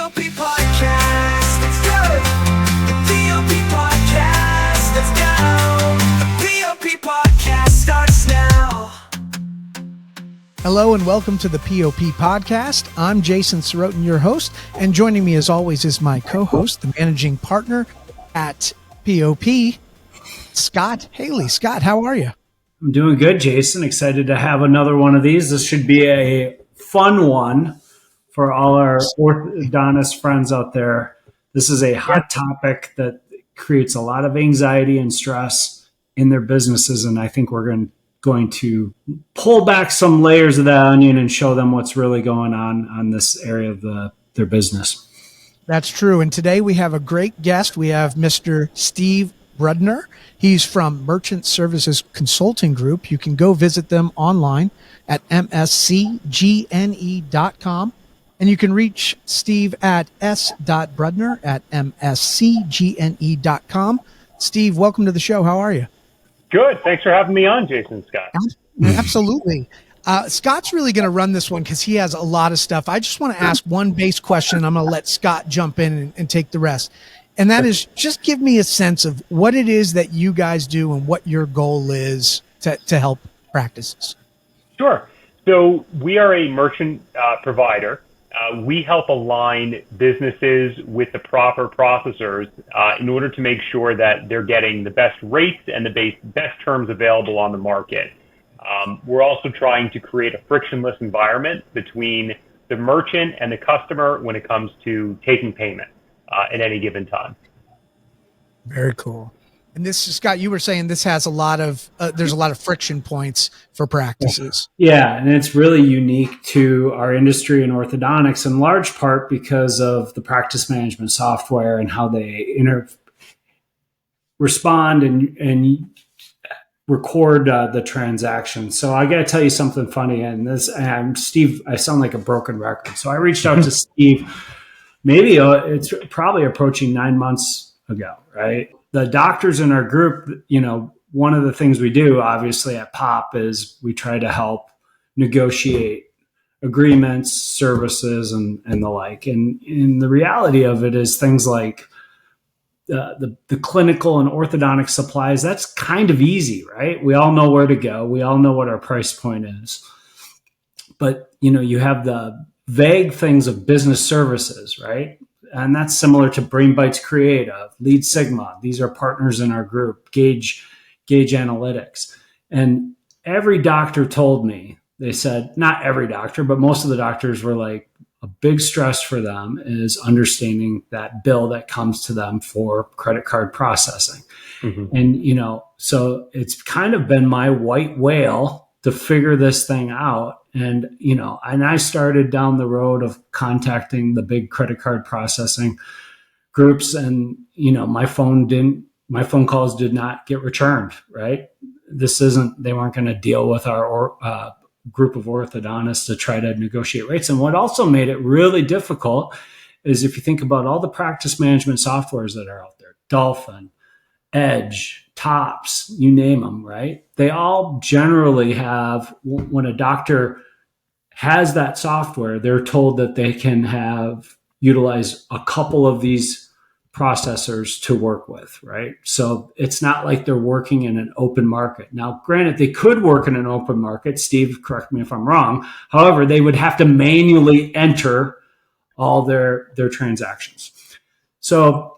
P.O.P podcast, let's go. The P.O.P podcast, let's go. The P.O.P podcast starts now. Hello and welcome to the P.O.P podcast. I'm Jason Sorotin, your host, and joining me as always is my co-host, the managing partner at P.O.P, Scott Haley. Scott, how are you? I'm doing good, Jason. Excited to have another one of these. This should be a fun one for all our orthodontist friends out there. This is a hot topic that creates a lot of anxiety and stress in their businesses, and I think we're going to pull back some layers of that onion and show them what's really going on this area of their business. That's true. And today we have a great guest. We have Mr. Steve Brudner. He's from Merchant Services Consulting Group. You can go visit them online at mscgne.com. And you can reach Steve at s.brudner at mscgne.com. Steve, welcome to the show. How are you? Good. Thanks for having me on, Jason Scott. Absolutely. Scott's really going to run this one because he has a lot of stuff. I just want to ask one base question. I'm going to let Scott jump in and take the rest. And that is, just give me a sense of what it is that you guys do and what your goal is to help practices. Sure. So we are a merchant provider. We help align businesses with the proper processors in order to make sure that they're getting the best rates and the best terms available on the market. We're also trying to create a frictionless environment between the merchant and the customer when it comes to taking payment at any given time. Very cool. And this, Scott, you were saying this has a lot of, there's a lot of friction points for practices. Yeah, and it's really unique to our industry in orthodontics in large part because of the practice management software and how they respond and record the transaction. So I got to tell you something funny. And Steve, I sound like a broken record. So I reached out to Steve, maybe it's probably approaching 9 months ago, right? The doctors in our group, one of the things we do obviously at P.O.P is we try to help negotiate agreements, services, and the like. And the reality of it is things like the clinical and orthodontic supplies, that's kind of easy, right? We all know where to go. We all know what our price point is. But, you have the vague things of business services, right? And that's similar to Brain Bites Creative, Lead Sigma. These are partners in our group, Gauge Analytics. And every doctor told me, they said, not every doctor, but most of the doctors were like, a big stress for them is understanding that bill that comes to them for credit card processing. Mm-hmm. And, so it's kind of been my white whale to figure this thing out. And, and I started down the road of contacting the big credit card processing groups, and, my phone calls did not get returned, right? They weren't going to deal with our group of orthodontists to try to negotiate rates. And what also made it really difficult is if you think about all the practice management softwares that are out there, Dolphin, Edge, Tops, you name them, right? They all generally have, when a doctor has that software, they're told that they can utilize a couple of these processors to work with, right? So it's not like they're working in an open market. Now, granted, they could work in an open market. Steve, correct me if I'm wrong. However, they would have to manually enter all their transactions. So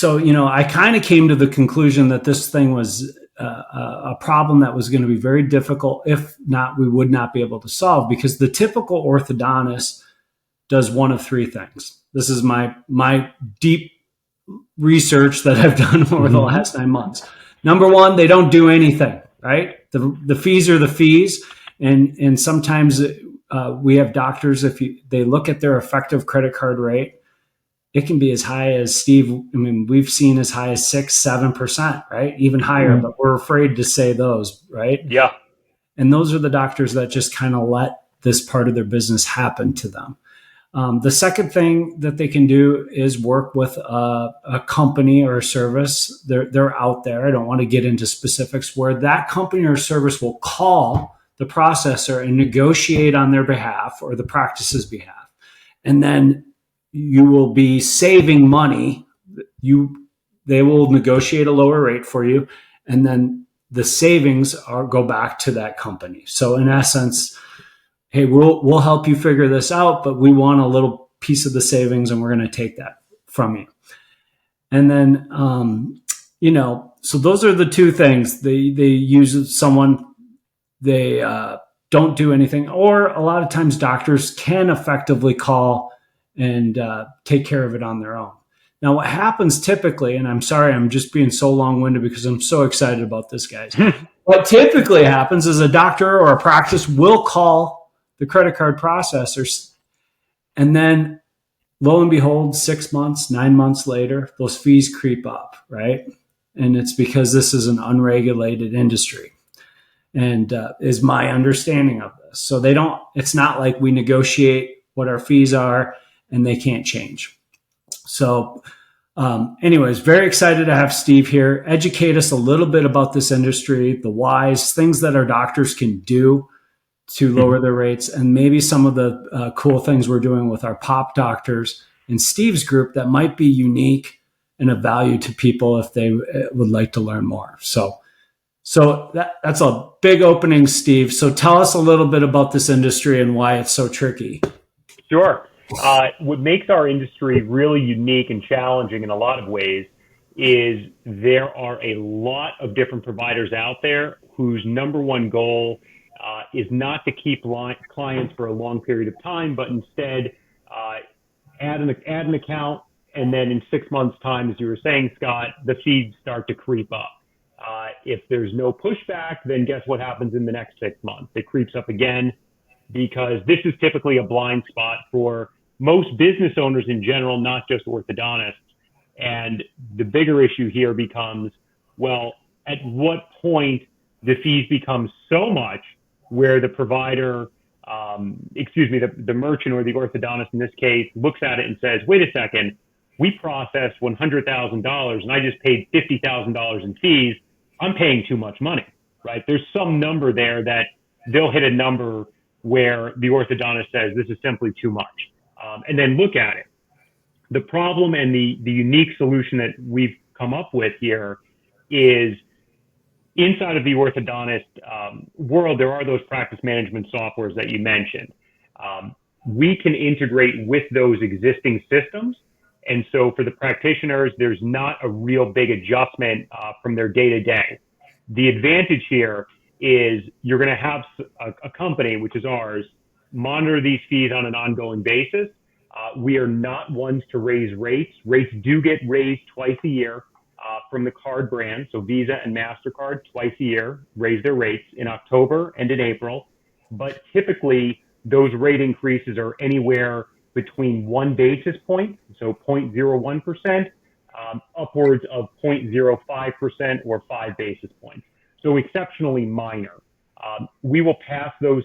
I kind of came to the conclusion that this thing was a problem that was going to be very difficult. If not, we would not be able to solve, because the typical orthodontist does one of three things. This is my deep research that I've done over the last 9 months. Number one, they don't do anything, right? The fees are the fees. And sometimes we have doctors, they look at their effective credit card rate, it can be as high as, Steve, we've seen as high as 6-7%, right? Even higher, but we're afraid to say those, right? Yeah. And those are the doctors that just kind of let this part of their business happen to them. The second thing that they can do is work with a company or a service. They're out there. I don't want to get into specifics, where that company or service will call the processor and negotiate on their behalf or the practice's behalf. And then you will be saving money. They will negotiate a lower rate for you, and then the savings go back to that company. So in essence, hey, we'll help you figure this out, but we want a little piece of the savings, and we're going to take that from you. And then, so those are the two things. They use someone, they don't do anything, or a lot of times doctors can effectively call and take care of it on their own. Now, what happens typically, and I'm sorry, I'm just being so long-winded because I'm so excited about this, guys. What typically happens is a doctor or a practice will call the credit card processors, and then lo and behold, 6 months, 9 months later, those fees creep up, right? And it's because this is an unregulated industry, and is my understanding of this. So it's not like we negotiate what our fees are and they can't change. So anyways, very excited to have Steve here. Educate us a little bit about this industry, the whys, things that our doctors can do to lower their rates, and maybe some of the cool things we're doing with our P.O.P doctors in Steve's group that might be unique and of value to people if they would like to learn more. So that's a big opening, Steve. So tell us a little bit about this industry and why it's so tricky. Sure. What makes our industry really unique and challenging in a lot of ways is there are a lot of different providers out there whose number one goal is not to keep clients for a long period of time, but instead add an account, and then in 6 months' time, as you were saying, Scott, the fees start to creep up. If there's no pushback, then guess what happens in the next 6 months? It creeps up again, because this is typically a blind spot for most business owners in general, not just orthodontists. And the bigger issue here becomes, well, at what point the fees become so much where the provider, the merchant or the orthodontist in this case, looks at it and says, wait a second, we processed $100,000 and I just paid $50,000 in fees. I'm paying too much money, right? There's some number there that they'll hit a number where the orthodontist says this is simply too much, and then look at it. The problem and the unique solution that we've come up with here is inside of the orthodontist world, there are those practice management softwares that you mentioned. We can integrate with those existing systems. And so for the practitioners, there's not a real big adjustment from their day-to-day. The advantage here is you're going to have a company, which is ours, monitor these fees on an ongoing basis. We are not ones to raise rates. Rates do get raised twice a year from the card brands. So Visa and MasterCard twice a year raise their rates in October and in April. But typically, those rate increases are anywhere between 1 basis point, so 0.01%, upwards of 0.05% or 5 basis points. So exceptionally minor. We will pass those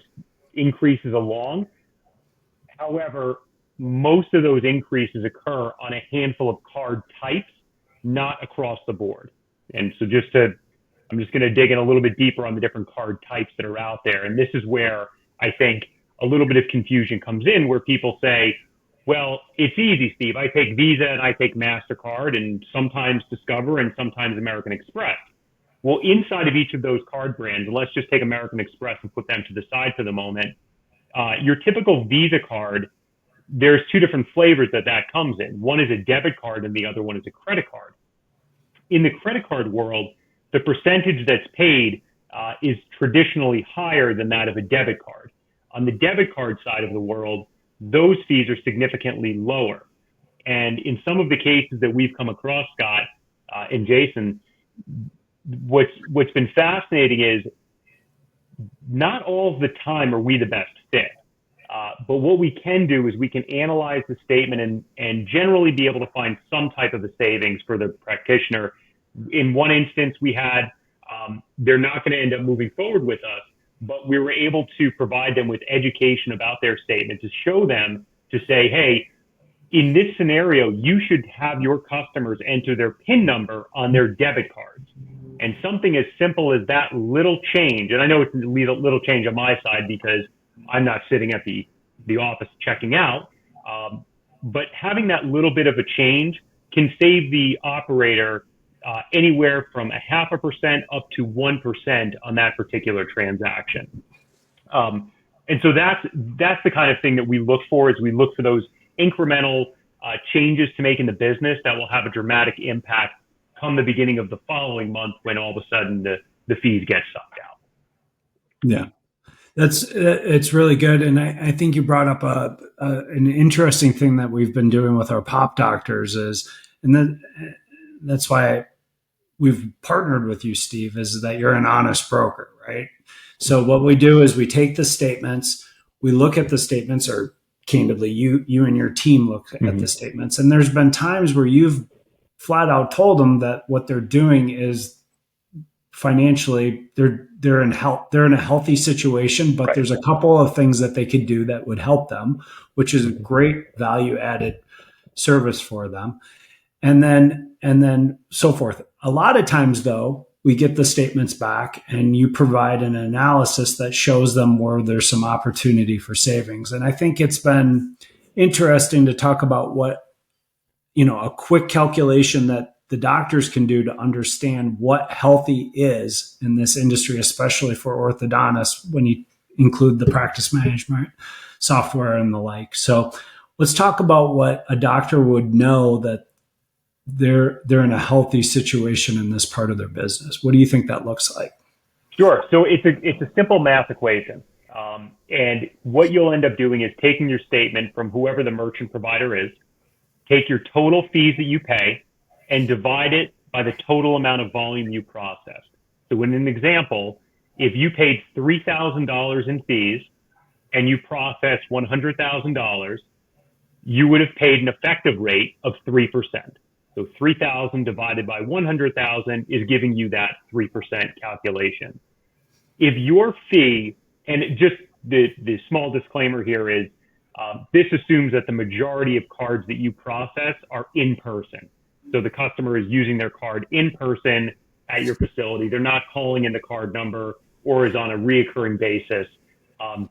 increases along. However, most of those increases occur on a handful of card types, not across the board. And so I'm just going to dig in a little bit deeper on the different card types that are out there. And this is where I think a little bit of confusion comes in, where people say, well, it's easy, Steve. I take Visa and I take MasterCard and sometimes Discover and sometimes American Express. Well, inside of each of those card brands, let's just take American Express and put them to the side for the moment. Your typical Visa card, there's two different flavors that comes in. One is a debit card and the other one is a credit card. In the credit card world, the percentage that's paid is traditionally higher than that of a debit card. On the debit card side of the world, those fees are significantly lower. And in some of the cases that we've come across, Scott and Jason, what's been fascinating is not all of the time are we the best fit. But what we can do is we can analyze the statement and generally be able to find some type of a savings for the practitioner. In one instance, we had, they're not going to end up moving forward with us, but we were able to provide them with education about their statement to show them, to say, hey, in this scenario, you should have your customers enter their PIN number on their debit cards. And something as simple as that little change, and I know it's a little change on my side because I'm not sitting at the office checking out, but having that little bit of a change can save the operator anywhere from 0.5% up to 1% on that particular transaction. And so that's the kind of thing that we look for, is we look for those incremental changes to make in the business that will have a dramatic impact come the beginning of the following month, when all of a sudden the fees get sucked out. Yeah, it's really good. And I think you brought up an interesting thing that we've been doing with our P.O.P doctors that's why we've partnered with you, Steve, is that you're an honest broker, right? So what we do is we take the statements, we look at the statements, or candidly, you and your team look at the statements. And there's been times where you've flat out told them that what they're doing is financially they're in a healthy situation, but there's a couple of things that they could do that would help them, which is a great value added service for them. And then so forth. A lot of times though, we get the statements back and you provide an analysis that shows them where there's some opportunity for savings. And I think it's been interesting to talk about what, a quick calculation that the doctors can do to understand what healthy is in this industry, especially for orthodontists, when you include the practice management software and the like. So let's talk about what a doctor would know that they're in a healthy situation in this part of their business. What do you think that looks like? Sure. So it's a simple math equation. And what you'll end up doing is taking your statement from whoever the merchant provider is, take your total fees that you pay, and divide it by the total amount of volume you processed. So in an example, if you paid $3,000 in fees and you processed $100,000, you would have paid an effective rate of 3%. So 3,000 divided by 100,000 is giving you that 3% calculation. If your fee, and just the small disclaimer here is, this assumes that the majority of cards that you process are in person. So the customer is using their card in person at your facility. They're not calling in the card number, or is on a reoccurring basis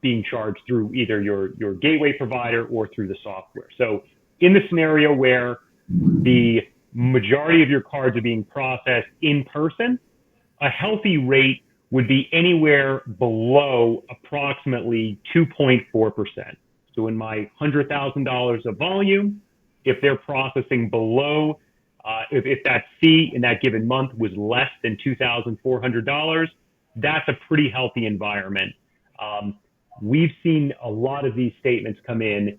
being charged through either your gateway provider or through the software. So in the scenario where the majority of your cards are being processed in person, a healthy rate would be anywhere below approximately 2.4%. So in my $100,000 of volume, if they're processing below, if that fee in that given month was less than $2,400, that's a pretty healthy environment. We've seen a lot of these statements come in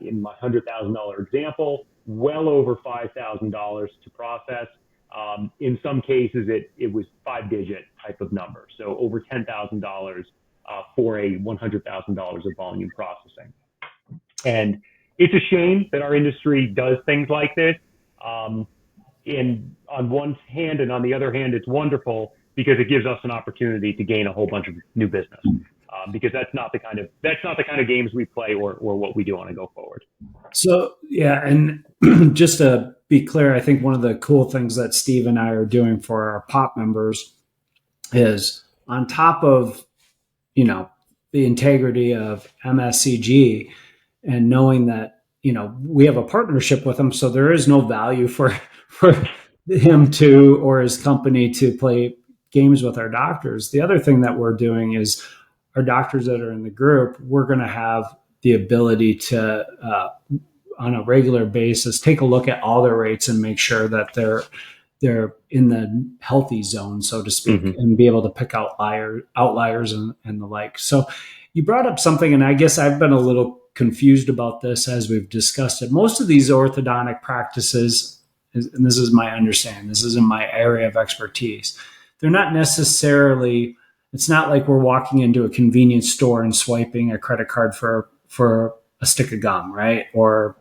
in my $100,000 example, well over $5,000 to process. In some cases, it was 5-digit type of number. So over $10,000 for a $100,000 of volume processing. And it's a shame that our industry does things like this. And on one hand, and on the other hand, it's wonderful because it gives us an opportunity to gain a whole bunch of new business. Because that's not the kind of games we play or what we do on a go forward. So yeah, and just to be clear, I think one of the cool things that Steve and I are doing for our P.O.P members is, on top of the integrity of MSCG, and knowing that we have a partnership with them, so there is no value for him to, or his company to, play games with our doctors. The other thing that we're doing is, our doctors that are in the group, we're going to have the ability to, on a regular basis, take a look at all their rates and make sure that they're in the healthy zone, so to speak, and be able to pick out outliers and the like. So you brought up something, and I guess I've been a little confused about this as we've discussed it. Most of these orthodontic practices, and this is my understanding, this is in my area of expertise, they're not necessarily, it's not like we're walking into a convenience store and swiping a credit card for a stick of gum, right? Or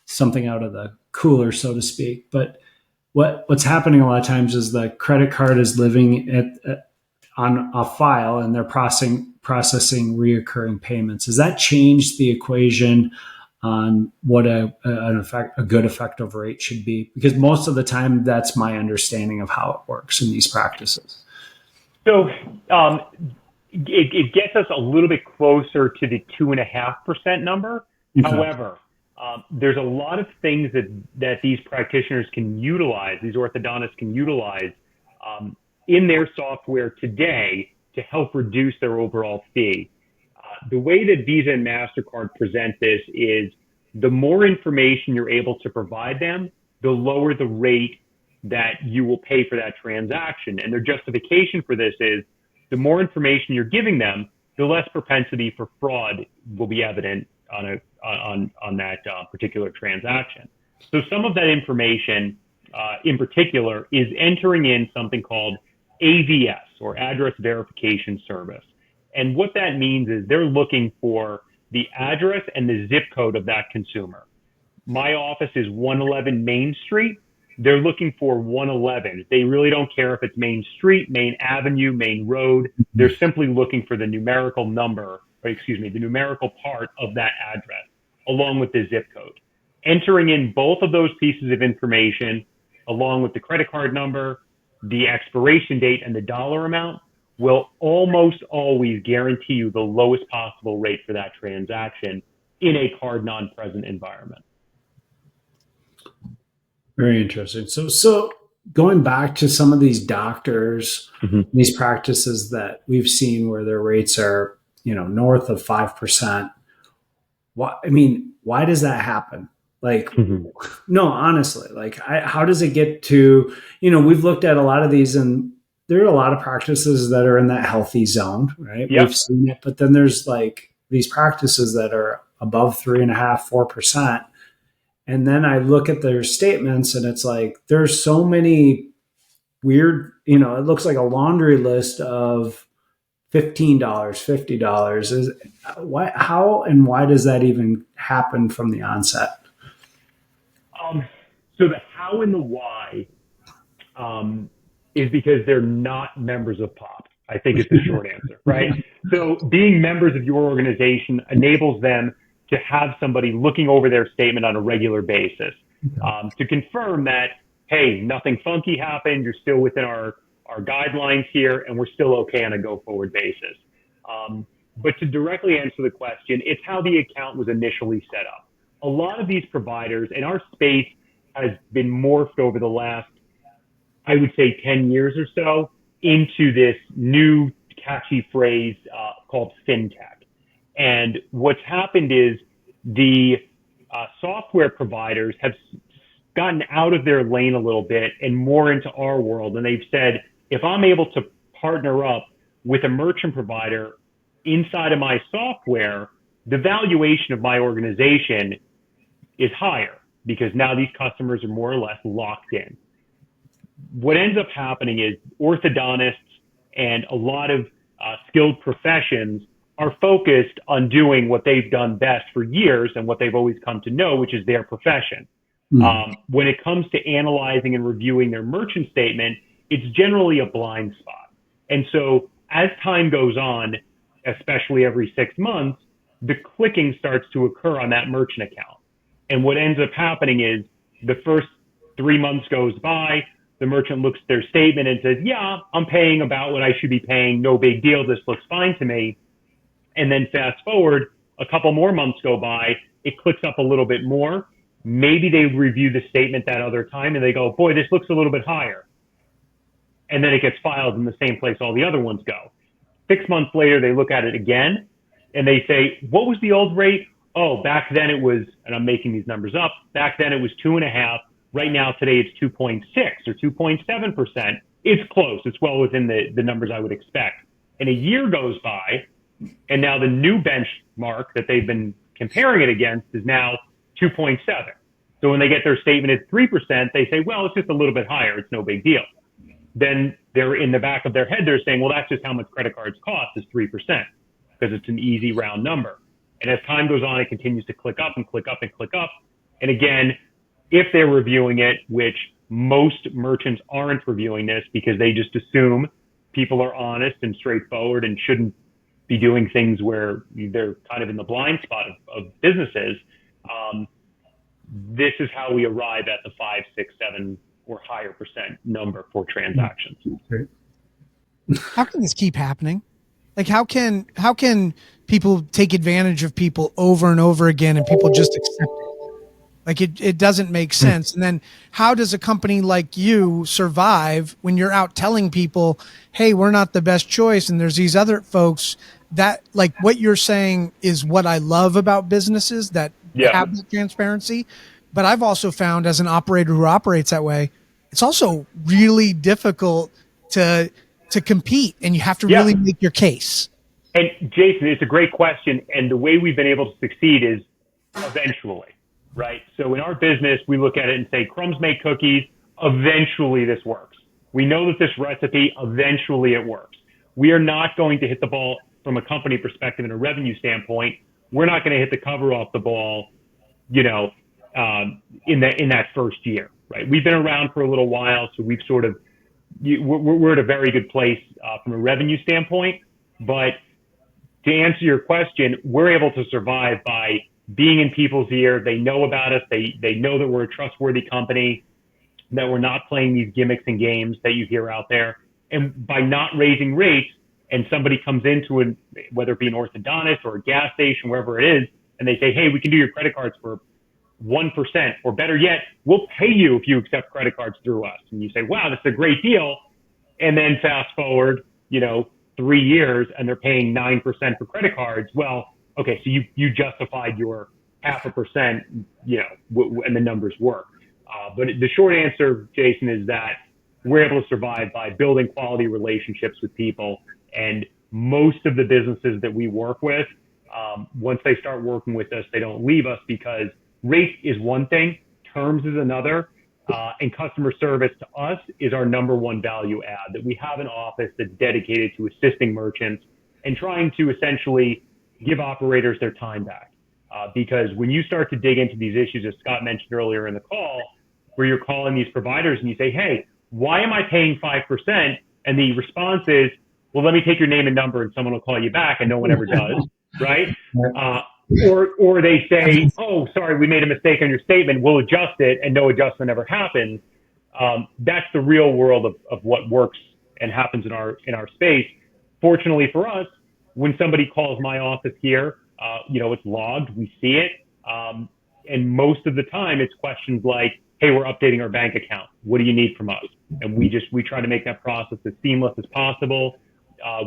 something out of the cooler, so to speak. But what's happening a lot of times is the credit card is living on a file, and they're processing reoccurring payments. Has that changed the equation on what a good effective rate should be? Because most of the time, that's my understanding of how it works in these practices. So it gets us a little bit closer to the 2.5% number. Okay. However, there's a lot of things that these practitioners can utilize, these orthodontists can utilize in their software today to help reduce their overall fee. The way that Visa and MasterCard present this is the more information you're able to provide them, the lower the rate that you will pay for that transaction. And their justification for this is the more information you're giving them, the less propensity for fraud will be evident on that particular transaction. So some of that information in particular is entering in something called AVS, or Address Verification Service. And what that means is they're looking for the address and the zip code of that consumer. My office is 111 Main Street. They're looking for 111. They really don't care if it's Main Street, Main Avenue, Main Road. They're simply looking for the numerical number, or excuse me, the numerical part of that address, along with the zip code. Entering in both of those pieces of information, along with the credit card number, the expiration date, and the dollar amount, will almost always guarantee you the lowest possible rate for that transaction in a card non-present environment. Very interesting. So going back to some of these doctors, these practices that we've seen where their rates are, north of 5%. Why does that happen? Like, no, honestly, like, how does it get to, we've looked at a lot of these, and there are a lot of practices that are in that healthy zone, right? Yep. We've seen it, but then there's like these practices that are above 3.5%, 4%. And then I look at their statements, and it's like, there's so many weird, it looks like a laundry list of $15, $50. How and why does that even happen from the onset? So the how and the why is because they're not members of P.O.P. I think it's the short answer, right? So being members of your organization enables them to have somebody looking over their statement on a regular basis to confirm that, hey, nothing funky happened, you're still within our guidelines here, and we're still okay on a go-forward basis. But to directly answer the question, it's how the account was initially set up. A lot of these providers, and our space has been morphed over the last, I would say, 10 years or so into this new catchy phrase called fintech. And what's happened is the software providers have gotten out of their lane a little bit and more into our world. And they've said, if I'm able to partner up with a merchant provider inside of my software, the valuation of my organization is higher because now these customers are more or less locked in. What ends up happening is orthodontists and a lot of skilled professions are focused on doing what they've done best for years and what they've always come to know, which is their profession. When it comes to analyzing and reviewing their merchant statement, it's generally a blind spot. And so as time goes on, especially every 6 months, the clicking starts to occur on that merchant account. And what ends up happening is the first 3 months goes by, the merchant looks at their statement and says, yeah, I'm paying about what I should be paying. No big deal. This looks fine to me. And then fast forward, a couple more months go by, it clicks up a little bit more. Maybe they review the statement that other time and they go, boy, this looks a little bit higher. And then it gets filed in the same place all the other ones go. 6 months later, they look at it again and they say, what was the old rate? Oh, back then it was, and I'm making these numbers up, back then it was 2.5. Right now, today it's 2.6 or 2.7%. It's close. It's well within the numbers I would expect. And a year goes by, and now the new benchmark that they've been comparing it against is now 2.7. So when they get their statement at 3%, they say, well, it's just a little bit higher. It's no big deal. Then they're in the back of their head, they're saying, well, that's just how much credit cards cost is 3% because it's an easy round number. And as time goes on, it continues to click up and click up and click up. And again, if they're reviewing it, which most merchants aren't reviewing this because they just assume people are honest and straightforward and shouldn't be doing things where they're kind of in the blind spot of businesses. This is how we arrive at the 5, 6, 7 or higher percent number for transactions. How can this keep happening? Like, how can people take advantage of people over and over again and people just accept it? Like it doesn't make sense. And then how does a company like you survive when you're out telling people, hey, we're not the best choice, and there's these other folks that, like, what you're saying is what I love about businesses that Yeah. have that transparency. But I've also found, as an operator who operates that way, it's also really difficult to compete, and you have to really make your case. And Jason, it's a great question. And the way we've been able to succeed is eventually, right? So in our business, we look at it and say, crumbs make cookies. Eventually this works. We know that this recipe, eventually it works. We are not going to hit the ball from a company perspective and a revenue standpoint. We're not going to hit the cover off the ball, in that first year, right? We've been around for a little while, so we've sort of, we're at a very good place from a revenue standpoint. But to answer your question, we're able to survive by being in people's ear. They know about us. They know that we're a trustworthy company, that we're not playing these gimmicks and games that you hear out there. And by not raising rates, and somebody comes into it, whether it be an orthodontist or a gas station, wherever it is, and they say, hey, we can do your credit cards for 1%, or better yet, we'll pay you if you accept credit cards through us. And you say, wow, that's a great deal. And then fast forward, 3 years, and they're paying 9% for credit cards. Well, okay, so you justified your 0.5%, and the numbers work. But the short answer, Jason, is that we're able to survive by building quality relationships with people. And most of the businesses that we work with, once they start working with us, they don't leave us, because rate is one thing, terms is another. And customer service to us is our number one value add, that we have an office that's dedicated to assisting merchants and trying to essentially give operators their time back. Because when you start to dig into these issues, as Scott mentioned earlier in the call, where you're calling these providers and you say, hey, why am I paying 5%? And the response is, well, let me take your name and number and someone will call you back, and no one ever does, right? Or they say, oh, sorry, we made a mistake on your statement. We'll adjust it, and no adjustment ever happens. That's the real world of what works and happens in our space. Fortunately for us, when somebody calls my office here, it's logged. We see it. And most of the time it's questions like, hey, we're updating our bank account. What do you need from us? And we try to make that process as seamless as possible.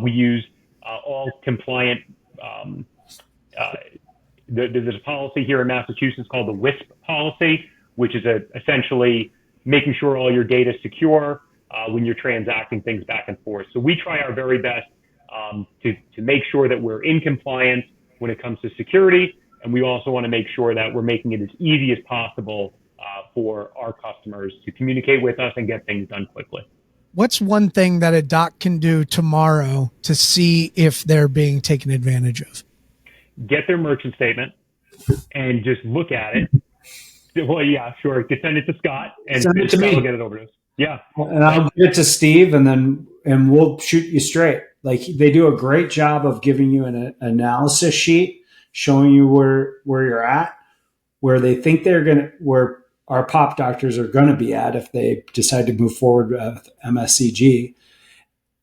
We use all compliant, there's a policy here in Massachusetts called the WISP policy, which is essentially making sure all your data is secure when you're transacting things back and forth. So we try our very best to make sure that we're in compliance when it comes to security. And we also want to make sure that we're making it as easy as possible for our customers to communicate with us and get things done quickly. What's one thing that a doc can do tomorrow to see if they're being taken advantage of? Get their merchant statement and just look at it. Well, yeah, sure. Send it to Scott, and Send it to Scott me. will get it over to us. Yeah. And I'll give it to Steve, and we'll shoot you straight. Like, they do a great job of giving you an analysis sheet, showing you where you're at, where they think where our pop doctors are going to be at if they decide to move forward with MSCG.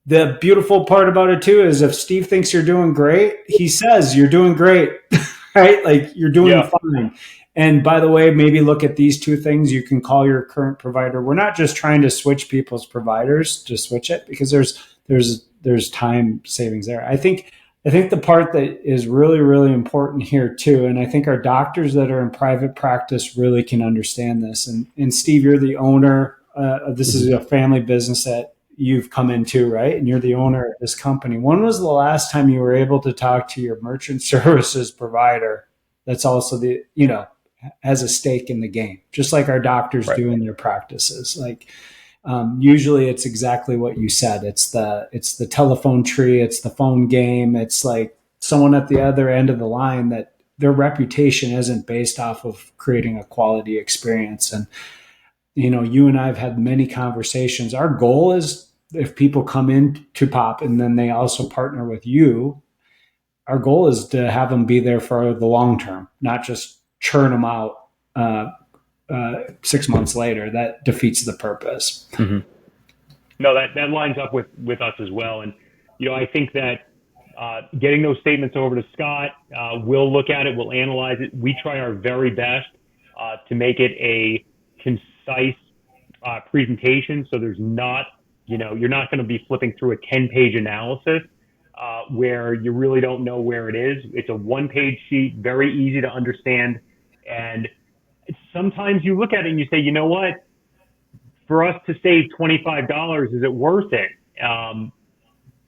The beautiful part about it too is, if Steve thinks you're doing great, he says you're doing great, right? Like, you're doing fine. And by the way, maybe look at these two things. You can call your current provider. We're not just trying to switch people's providers to switch it, because there's time savings there. I think the part that is really, really important here too, and I think our doctors that are in private practice really can understand this. And Steve, you're the owner. This is a family business that you've come into, right? And you're the owner of this company. When was the last time you were able to talk to your merchant services provider that's also has a stake in the game, just like our doctors do in their practices? Like, usually it's exactly what you said. It's the telephone tree. It's the phone game. It's like someone at the other end of the line that their reputation isn't based off of creating a quality experience. And, you and I have had many conversations. Our goal is, if people come in to P.O.P and then they also partner with you, our goal is to have them be there for the long term, not just churn them out 6 months later. That defeats the purpose. Mm-hmm. No, that lines up with us as well. And, I think that getting those statements over to Scott, we'll look at it, we'll analyze it. We try our very best to make it a concise presentation. So there's not, you're not going to be flipping through a 10-page analysis where you really don't know where it is. It's a one-page sheet, very easy to understand. And sometimes you look at it and you say, you know what? For us to save $25, is it worth it?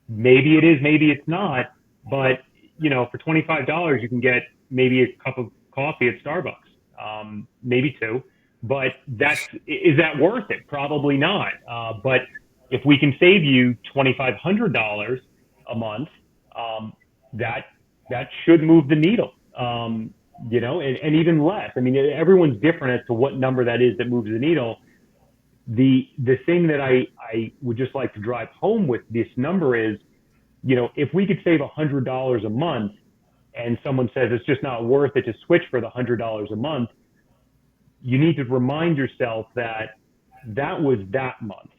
Maybe it is, maybe it's not. But, for $25, you can get maybe a cup of coffee at Starbucks, maybe two. But is that worth it? Probably not. But if we can save you $2,500 a month, that should move the needle. And even less. I mean, everyone's different as to what number that is that moves the needle. The thing that I would just like to drive home with this number is, if we could save $100 a month and someone says it's just not worth it to switch for the $100 a month, you need to remind yourself that was that month,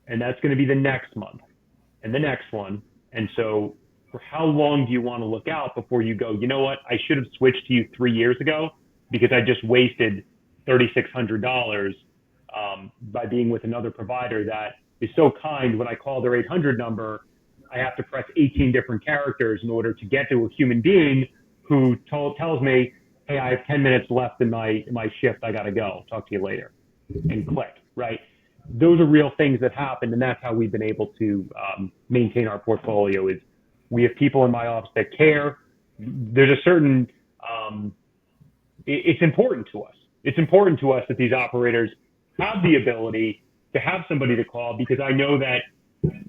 and that's going to be the next month and the next one. And so for how long do you want to look out before you go, you know what, I should have switched to you 3 years ago because I just wasted $3,600 by being with another provider that is so kind. When I call their 800 number, I have to press 18 different characters in order to get to a human being who tells me, hey, I have 10 minutes left in my shift. I got to go. Talk to you later. And click, right? Those are real things that happen, and that's how we've been able to maintain our portfolio. Is we have people in my office that care. There's a certain, it's important to us. It's important to us that these operators have the ability to have somebody to call, because I know that,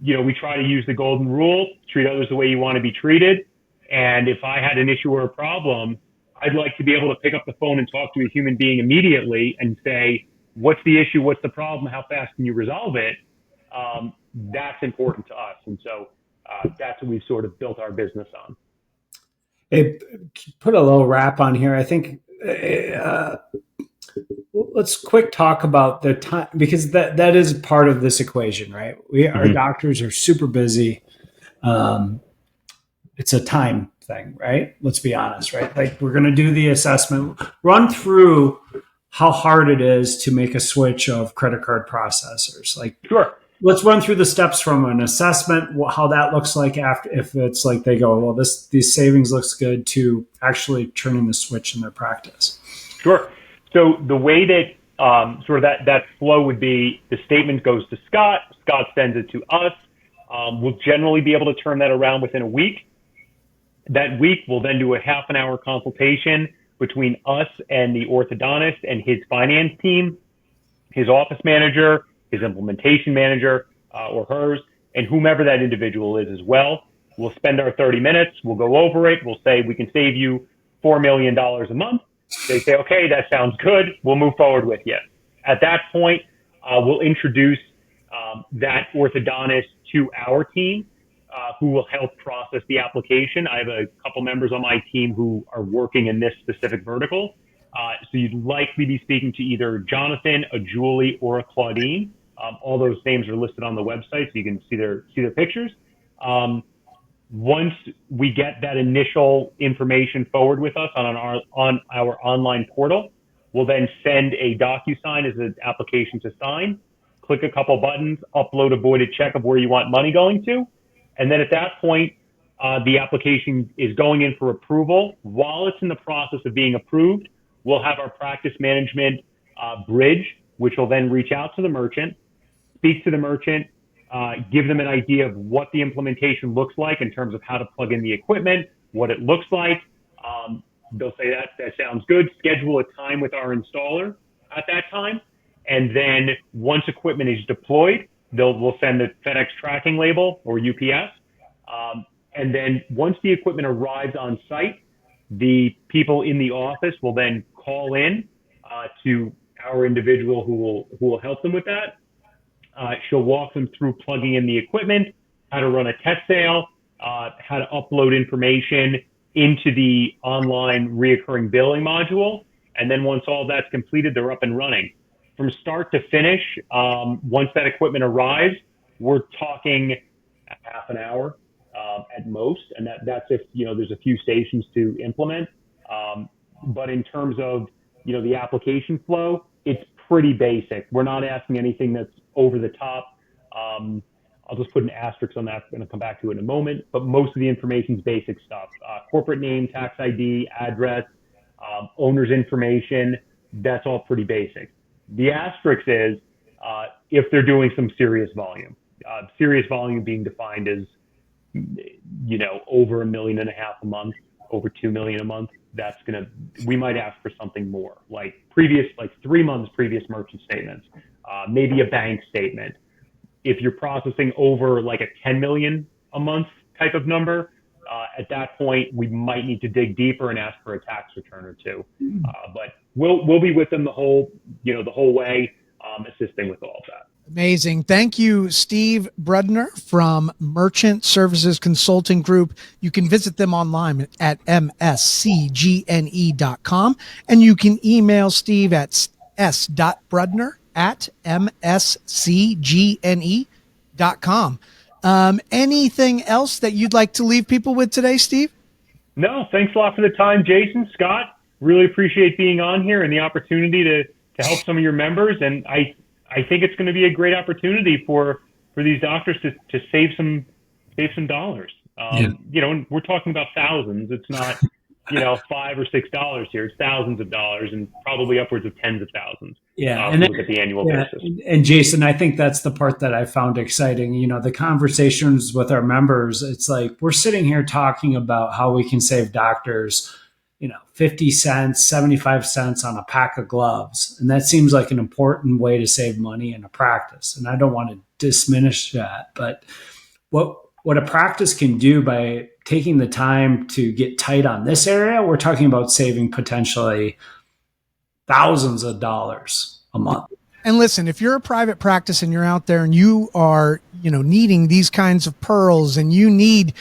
we try to use the golden rule, treat others the way you want to be treated. And if I had an issue or a problem, I'd like to be able to pick up the phone and talk to a human being immediately and say, what's the issue? What's the problem? How fast can you resolve it? That's important to us. And so that's what we've sort of built our business on. Hey, put a little wrap on here. I think let's quick talk about the time, because that is part of this equation, right? Our doctors are super busy. It's a time thing, right? Let's be honest, right? Like, we're going to do the assessment, run through how hard it is to make a switch of credit card processors. Like, sure. Let's run through the steps from an assessment, how that looks like after, if it's like they go, well, these savings looks good, to actually turning the switch in their practice. Sure. So the way that sort of that flow would be, the statement goes to Scott. Scott sends it to us. We'll generally be able to turn that around within a week. That week, we'll then do a half an hour consultation between us and the orthodontist and his finance team, his office manager, his implementation manager, or hers, and whomever that individual is as well. We'll spend our 30 minutes. We'll go over it. We'll say, we can save you $4 million a month. They say, okay, that sounds good. We'll move forward with you. At that point, we'll introduce that orthodontist to our team, who will help process the application. I have a couple members on my team who are working in this specific vertical. So you'd likely be speaking to either Jonathan, a Julie, or a Claudine. All those names are listed on the website, so you can see their pictures. Once we get that initial information forward with us on our online portal, we'll then send a DocuSign as an application to sign, click a couple buttons, upload a voided check of where you want money going to. And then at that point, the application is going in for approval. While it's in the process of being approved, we'll have our practice management bridge, which will then reach out to the merchant, speak to the merchant, give them an idea of what the implementation looks like in terms of how to plug in the equipment, what it looks like. They'll say that sounds good. Schedule a time with our installer at that time. And then once equipment is deployed, we'll send the FedEx tracking label or UPS. And then once the equipment arrives on site, the people in the office will then call in to our individual who will help them with that. She'll walk them through plugging in the equipment, how to run a test sale, how to upload information into the online reoccurring billing module. And then once all that's completed, they're up and running. From start to finish, once that equipment arrives, we're talking half an hour at most. And that's if, there's a few stations to implement. But in terms of the application flow, it's pretty basic. We're not asking anything that's over the top. I'll just put an asterisk on that. I'm going to come back to it in a moment. But most of the information is basic stuff. Corporate name, tax ID, address, owner's information. That's all pretty basic. The asterisk is if they're doing some serious volume. Serious volume being defined as, over $1.5 million a month, over $2 million a month. We might ask for something more, like 3 months previous merchant statements, maybe a bank statement. If you're processing over like a 10 million a month type of number, at that point we might need to dig deeper and ask for a tax return or two. But we'll be with them the whole way, assisting with all of that. Amazing. Thank you, Steve Brudner from Merchant Services Consulting Group. You can visit them online at mscgne.com, and you can email Steve at s.brudner@mscgne.com. Anything else that you'd like to leave people with today, Steve? No, thanks a lot for the time, Jason, Scott. Really appreciate being on here and the opportunity to help some of your members. And I think it's going to be a great opportunity for these doctors to save some dollars. And we're talking about thousands. It's not, $5 or $6 here. It's thousands of dollars and probably upwards of tens of thousands. Yeah. And look at the annual basis. And Jason, I think that's the part that I found exciting. The conversations with our members, it's like we're sitting here talking about how we can save doctors, 50 cents, 75 cents on a pack of gloves. And that seems like an important way to save money in a practice. And I don't want to diminish that, but what a practice can do by taking the time to get tight on this area, we're talking about saving potentially thousands of dollars a month. And listen, if you're a private practice and you're out there and you are, needing these kinds of pearls and you need,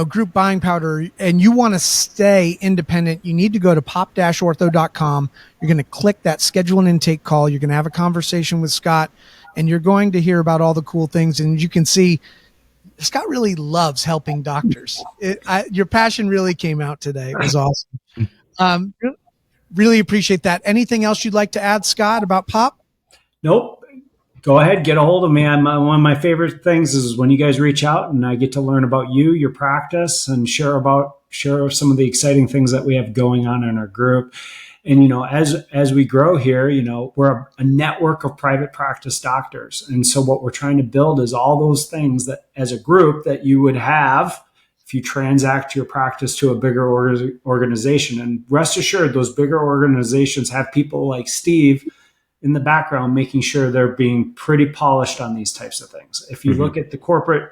group buying powder and you want to stay independent, you need to go to pop-ortho.com. You're going to click that schedule an intake call. You're going to have a conversation with Scott and you're going to hear about all the cool things. And you can see Scott really loves helping doctors. Your passion really came out today. It was awesome. Really appreciate that. Anything else you'd like to add, Scott, about Pop? Nope. Go ahead, get a hold of me. One of my favorite things is when you guys reach out and I get to learn about you, your practice, and share some of the exciting things that we have going on in our group. And, as we grow here, we're a network of private practice doctors. And so what we're trying to build is all those things that as a group that you would have if you transact your practice to a bigger organization. And rest assured, those bigger organizations have people like Steve in the background making sure they're being pretty polished on these types of things. If you look at the corporate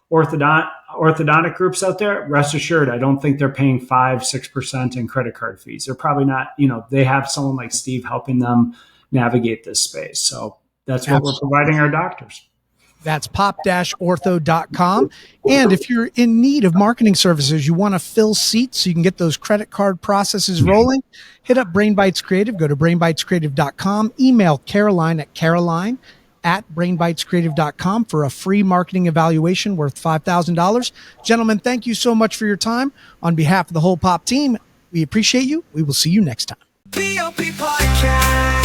orthodontic groups out there, rest assured, I don't think they're paying 5-6% in credit card fees. They're probably not, they have someone like Steve helping them navigate this space. So that's what we're providing our doctors. That's pop-ortho.com. And if you're in need of marketing services, you want to fill seats so you can get those credit card processes rolling, hit up Brain Bites Creative. Go to brainbitescreative.com. Email Caroline at brainbitescreative.com for a free marketing evaluation worth $5,000. Gentlemen, thank you so much for your time. On behalf of the whole Pop team, we appreciate you. We will see you next time. P.O.P. Podcast.